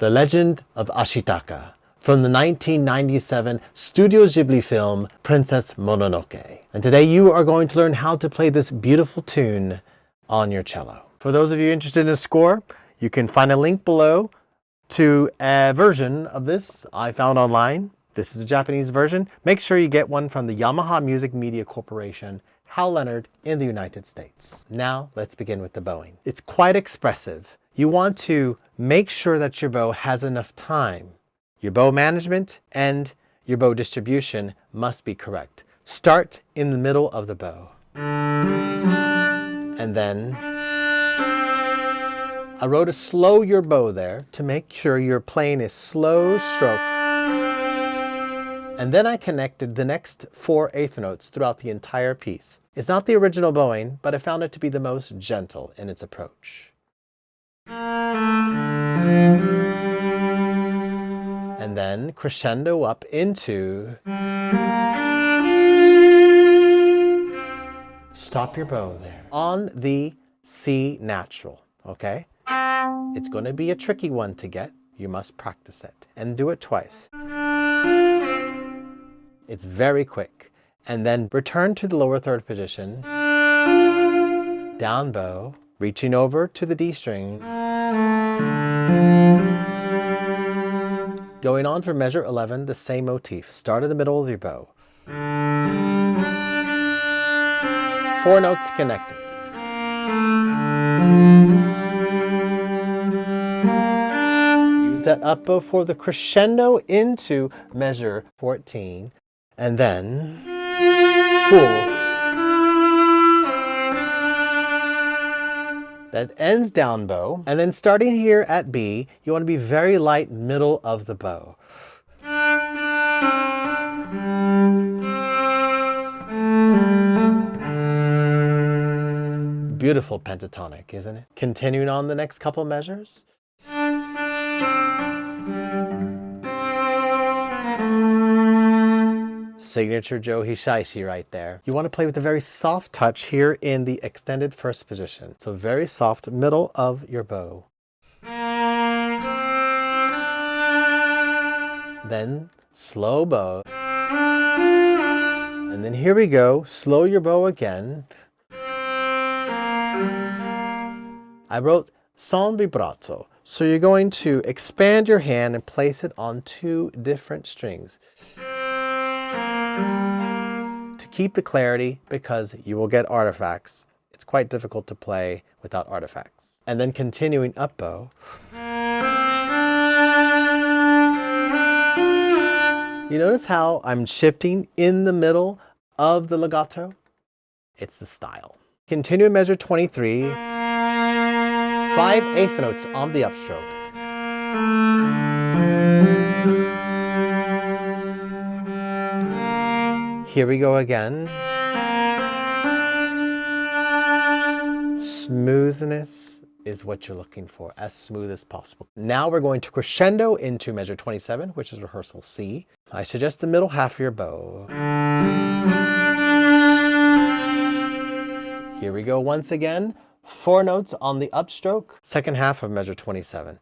The Legend of Ashitaka from the 1997 Studio Ghibli film Princess Mononoke. And today you are going to learn how to play this beautiful tune on your cello. For those of you interested in a score, you can find a link below to a version of this I found online. This is the Japanese version. Make sure you get one from the Yamaha Music Media Corporation, Hal Leonard in the United States. Now let's begin with the bowing. It's quite expressive. You want to make sure that your bow has enough time. Your bow management and your bow distribution must be correct. Start in the middle of the bow. And then I wrote a slow your bow there to make sure you're playing a slow stroke. And then I connected the next 4 eighth notes throughout the entire piece. It's not the original bowing, but I found it to be the most gentle in its approach. And then crescendo up into. Stop your bow there. On the C natural, okay? It's going to be a tricky one to get. You must practice it and do it twice. It's very quick. And then return to the lower third position. Down bow, reaching over to the D string. Going on for measure 11, the same motif. Start in the middle of your bow. 4 notes connected. Use that up bow for the crescendo into measure 14. And then full. That ends down bow. And then starting here at B, you want to be very light middle of the bow. Beautiful pentatonic, isn't it? Continuing on the next couple measures. Signature Joe Hisaishi right there. You want to play with a very soft touch here in the extended first position. So very soft middle of your bow. Then slow bow. And then here we go. Slow your bow again. I wrote son vibrato. So you're going to expand your hand and place it on 2 different strings. To keep the clarity, because you will get artifacts. It's quite difficult to play without artifacts. And then continuing up bow. You notice how I'm shifting in the middle of the legato? It's the style. Continue measure 23. 5 eighth notes on the upstroke. Here we go again. Smoothness is what you're looking for, as smooth as possible. Now we're going to crescendo into measure 27, which is rehearsal C. I suggest the middle half of your bow. Here we go once again. 4 notes on the upstroke, second half of measure 27.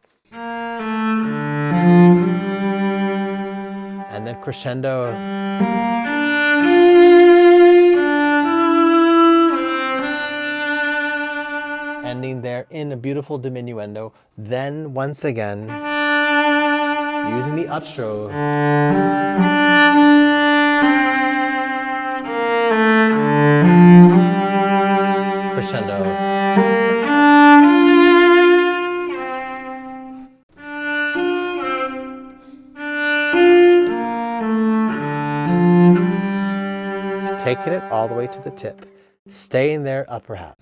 And then crescendo. Ending there in a beautiful diminuendo. Then once again, using the upstroke. Crescendo. Taking it all the way to the tip. Stay in there upper half.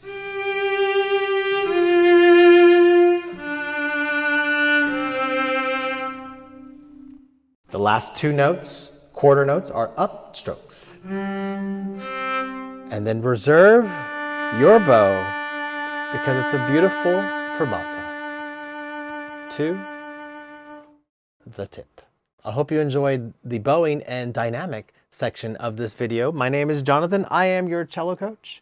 The last 2 notes, quarter notes, are up strokes. And then reserve your bow because it's a beautiful fermata to the tip. I hope you enjoyed the bowing and dynamic section of this video. My name is Jonathan. I am your cello coach.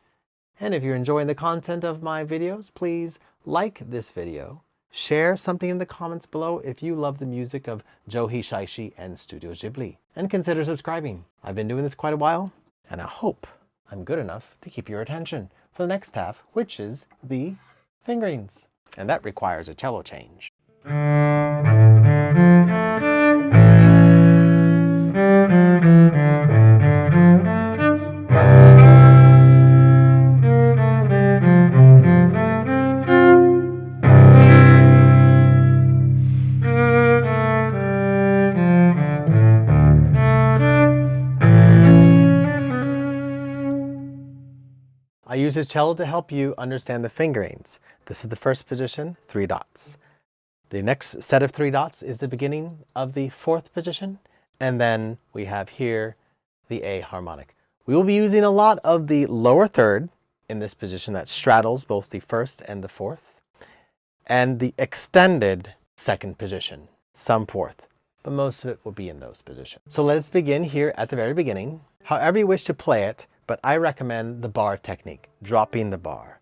And if you're enjoying the content of my videos, please like this video Share something in the comments below if you love the music of Joe Hisaishi and Studio Ghibli. And consider subscribing. I've been doing this quite a while, and I hope I'm good enough to keep your attention for the next half, which is the fingerings. And that requires a cello change. I use this cello to help you understand the fingerings. This is the first position, 3 dots. The next set of 3 dots is the beginning of the 4th position, and then we have here the A harmonic. We will be using a lot of the lower third in this position that straddles both the 1st and the 4th, and the extended 2nd position, some 4th, but most of it will be in those positions. So let us begin here at the very beginning, however you wish to play it, but I recommend the bar technique, dropping the bar.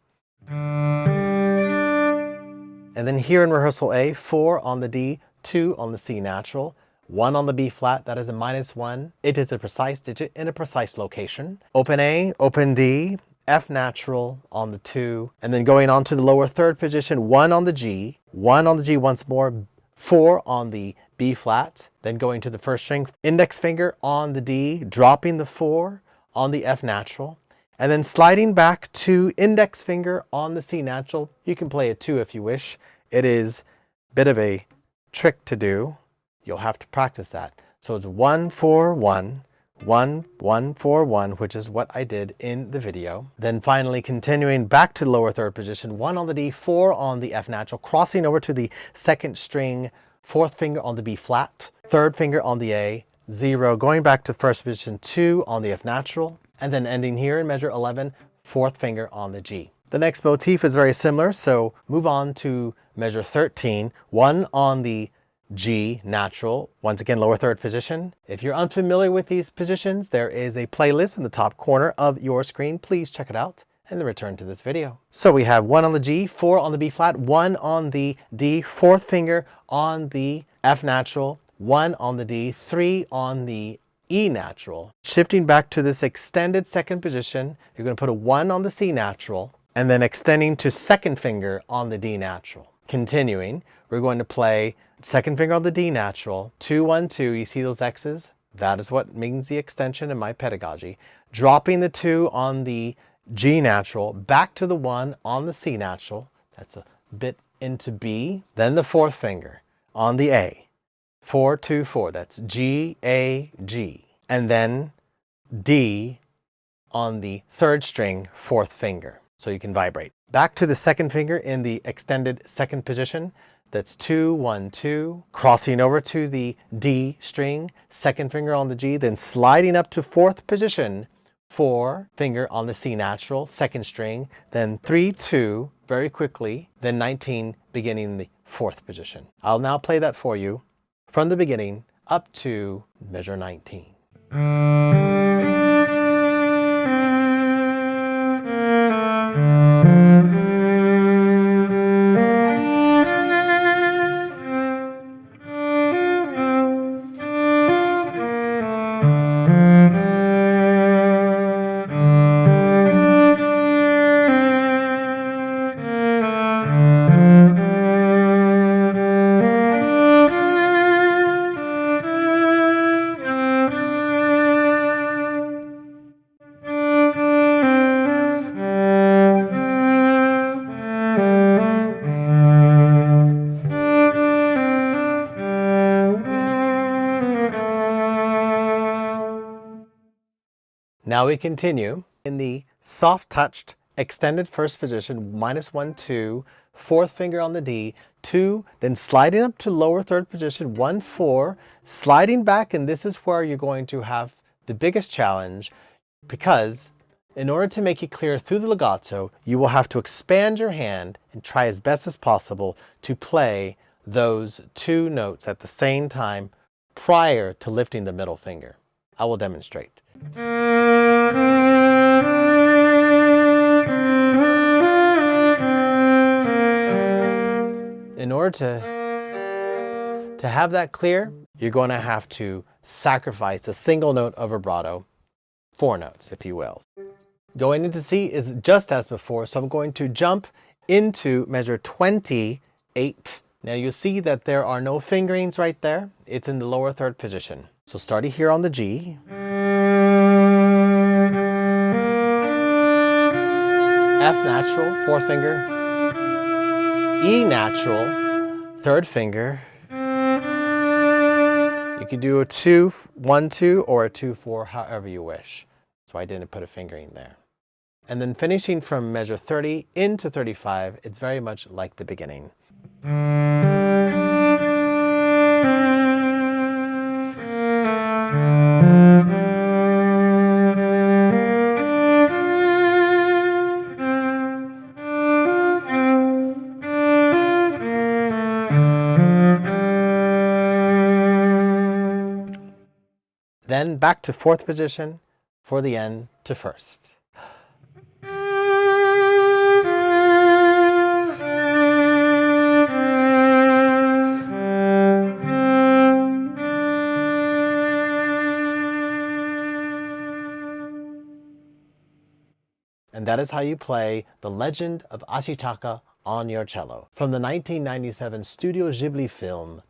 And then here in rehearsal A, 4 on the D, 2 on the C natural, 1 on the B flat, that is a -1. It is a precise digit in a precise location. Open A, open D, F natural on the 2, and then going on to the lower third position, 1 on the G, 1 on the G once more, 4 on the B flat, then going to the 1st string, index finger on the D, dropping the 4 on the F natural, and then sliding back to index finger on the C natural. You can play it 2 if you wish. It is a bit of a trick to do. You'll have to practice that. So it's 1, 4, 1, 1, 1, 4, 1, which is what I did in the video. Then finally continuing back to lower third position, 1 on the D, 4 on the F natural, crossing over to the 2nd string, 4th finger on the B flat, 3rd finger on the A, 0, going back to 1st position, 2 on the F natural, and then ending here in measure 11, 4th finger on the G. The next motif is very similar, so move on to measure 13, 1 on the G natural, once again lower third position. If you're unfamiliar with these positions, there is a playlist in the top corner of your screen. Please check it out and then return to this video. So we have 1 on the G, 4 on the B flat, 1 on the D, 4th finger on the F natural, 1 on the D, 3 on the E natural. Shifting back to this extended 2nd position, you're going to put a 1 on the C natural, and then extending to 2nd finger on the D natural. Continuing, we're going to play 2nd finger on the D natural, 2, 1, 2, you see those X's? That is what means the extension in my pedagogy. Dropping the 2 on the G natural, back to the 1 on the C natural, that's a bit into B, then the 4th finger on the A. 4, 2, 4, that's G, A, G. And then D on the 3rd string, 4th finger. So you can vibrate. Back to the 2nd finger in the extended 2nd position. That's 2, 1, 2. Crossing over to the D string, 2nd finger on the G, then sliding up to 4th position, 4 finger on the C natural, 2nd string, then 3, 2, very quickly, then 19, beginning the 4th position. I'll now play that for you from the beginning up to measure 19. Now we continue in the soft-touched extended 1st position, -1, 2, 4th finger on the D, 2, then sliding up to lower 3rd position, 1, 4, sliding back, and this is where you're going to have the biggest challenge, because in order to make it clear through the legato, you will have to expand your hand and try as best as possible to play those 2 notes at the same time prior to lifting the middle finger. I will demonstrate. In order order to have that clear, you're going to have to sacrifice a single note of vibrato, 4 notes, if you will. Going into C is just as before, so I'm going to jump into measure 28. Now you'll see that there are no fingerings right there. It's in the lower third position. So starting here on the G, F natural, 4th finger, E natural, 3rd finger. You can do a 2-1-2 or a 2-4, however you wish. That's why I didn't put a fingering there. And then finishing from measure 30 into 35, it's very much like the beginning. Then back to 4th position for the end to 1st. And that is how you play The Legend of Ashitaka on your cello from the 1997 Studio Ghibli film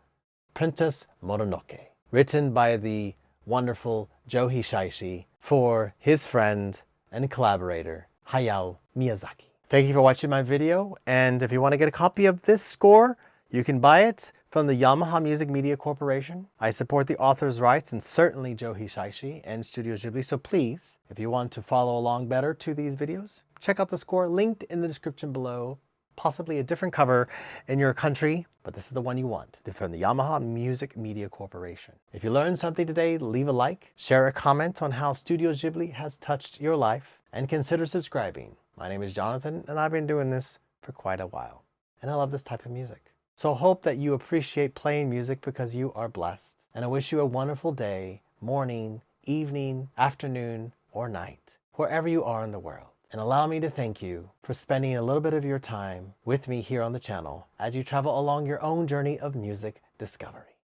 Princess Mononoke, written by the wonderful Joe Hisaishi for his friend and collaborator Hayao Miyazaki. Thank you for watching my video, and if you want to get a copy of this score, you can buy it from the Yamaha Music Media Corporation. I support the author's rights and certainly Joe Hisaishi and Studio Ghibli, so please, if you want to follow along better to these videos, check out the score linked in the description below. Possibly a different cover in your country, but this is the one you want, from the Yamaha Music Media Corporation. If you learned something today, leave a like, share a comment on how Studio Ghibli has touched your life, and consider subscribing. My name is Jonathan, and I've been doing this for quite a while, and I love this type of music. So I hope that you appreciate playing music because you are blessed, and I wish you a wonderful day, morning, evening, afternoon, or night, wherever you are in the world. And allow me to thank you for spending a little bit of your time with me here on the channel as you travel along your own journey of music discovery.